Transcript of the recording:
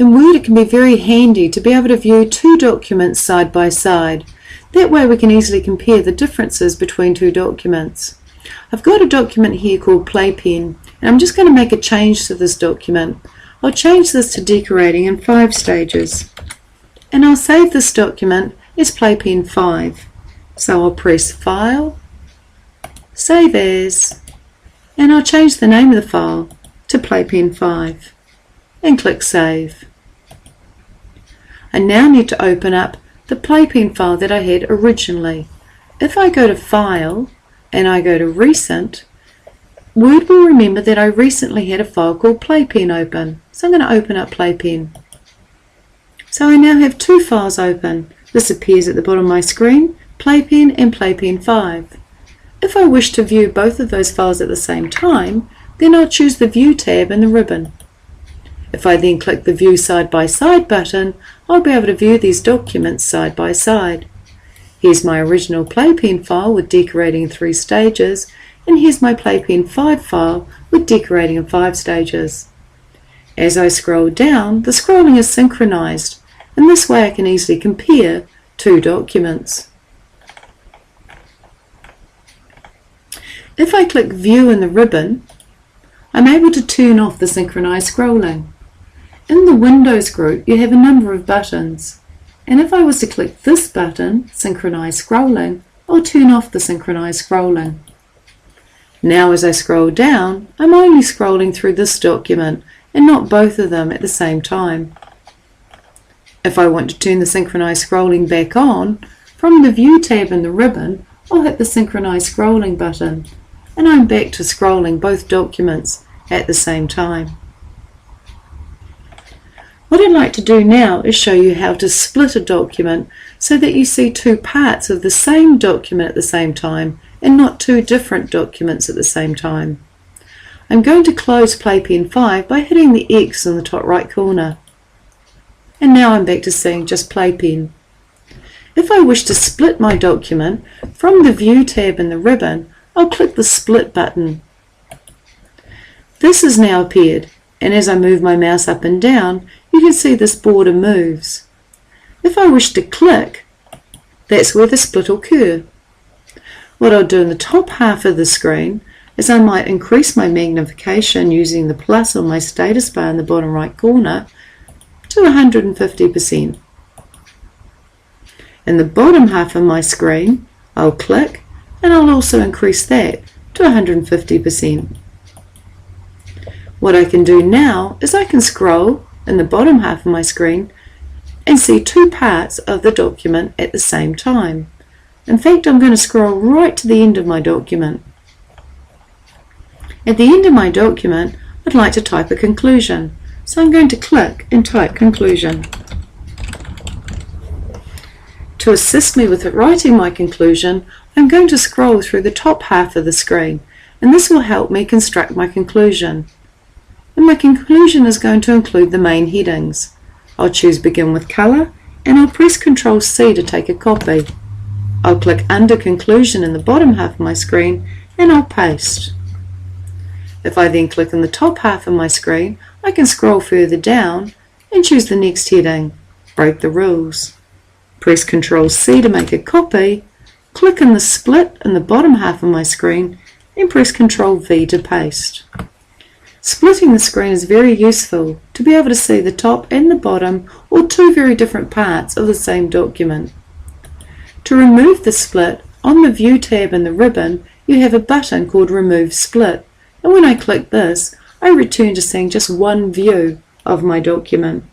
In Word it can be very handy to be able to view two documents side by side. That way we can easily compare the differences between two documents. I've got a document here called Playpen, and I'm just going to make a change to this document. I'll change this to decorating in 5 stages. And I'll save this document as Playpen 5. So I'll press File, Save As, and I'll change the name of the file to Playpen 5 and click Save. I now need to open up the Playpen file that I had originally. If I go to File and I go to Recent, Word will remember that I recently had a file called Playpen open. So I'm going to open up Playpen. So I now have 2 files open. This appears at the bottom of my screen, Playpen and Playpen 5. If I wish to view both of those files at the same time, then I'll choose the View tab in the ribbon. If I then click the View Side by Side button, I'll be able to view these documents side by side. Here's my original Playpen file with decorating in 3 stages, and here's my Playpen 5 file with decorating in 5 stages. As I scroll down, the scrolling is synchronized, and this way I can easily compare 2 documents. If I click View in the ribbon, I'm able to turn off the synchronized scrolling. In the Windows group, you have a number of buttons, and if I was to click this button, Synchronized Scrolling, I'll turn off the synchronized scrolling. Now as I scroll down, I'm only scrolling through this document and not both of them at the same time. If I want to turn the synchronized scrolling back on, from the View tab in the ribbon, I'll hit the Synchronized Scrolling button, and I'm back to scrolling both documents at the same time. What I'd like to do now is show you how to split a document so that you see 2 parts of the same document at the same time and not 2 different documents at the same time. I'm going to close Playpen 5 by hitting the X in the top right corner. And now I'm back to seeing just Playpen. If I wish to split my document, from the View tab in the ribbon, I'll click the Split button. This has now appeared, and as I move my mouse up and down, you can see this border moves. If I wish to click, that's where the split will occur. What I'll do in the top half of the screen is I might increase my magnification using the plus on my status bar in the bottom right corner to 150%. In the bottom half of my screen, I'll click and I'll also increase that to 150%. What I can do now is I can scroll in the bottom half of my screen and see 2 parts of the document at the same time. In fact, I'm going to scroll right to the end of my document. At the end of my document, I'd like to type a conclusion, so I'm going to click and type conclusion. To assist me with writing my conclusion, I'm going to scroll through the top half of the screen, and this will help me construct my conclusion. And my conclusion is going to include the main headings. I'll choose Begin with Colour, and I'll press Ctrl C to take a copy. I'll click Under Conclusion in the bottom half of my screen, and I'll paste. If I then click on the top half of my screen, I can scroll further down and choose the next heading, Break the Rules. Press Ctrl C to make a copy, click on the split in the bottom half of my screen, and press Ctrl V to paste. Splitting the screen is very useful to be able to see the top and the bottom or 2 very different parts of the same document. To remove the split, on the View tab in the ribbon, you have a button called Remove Split, and when I click this, I return to seeing just one view of my document.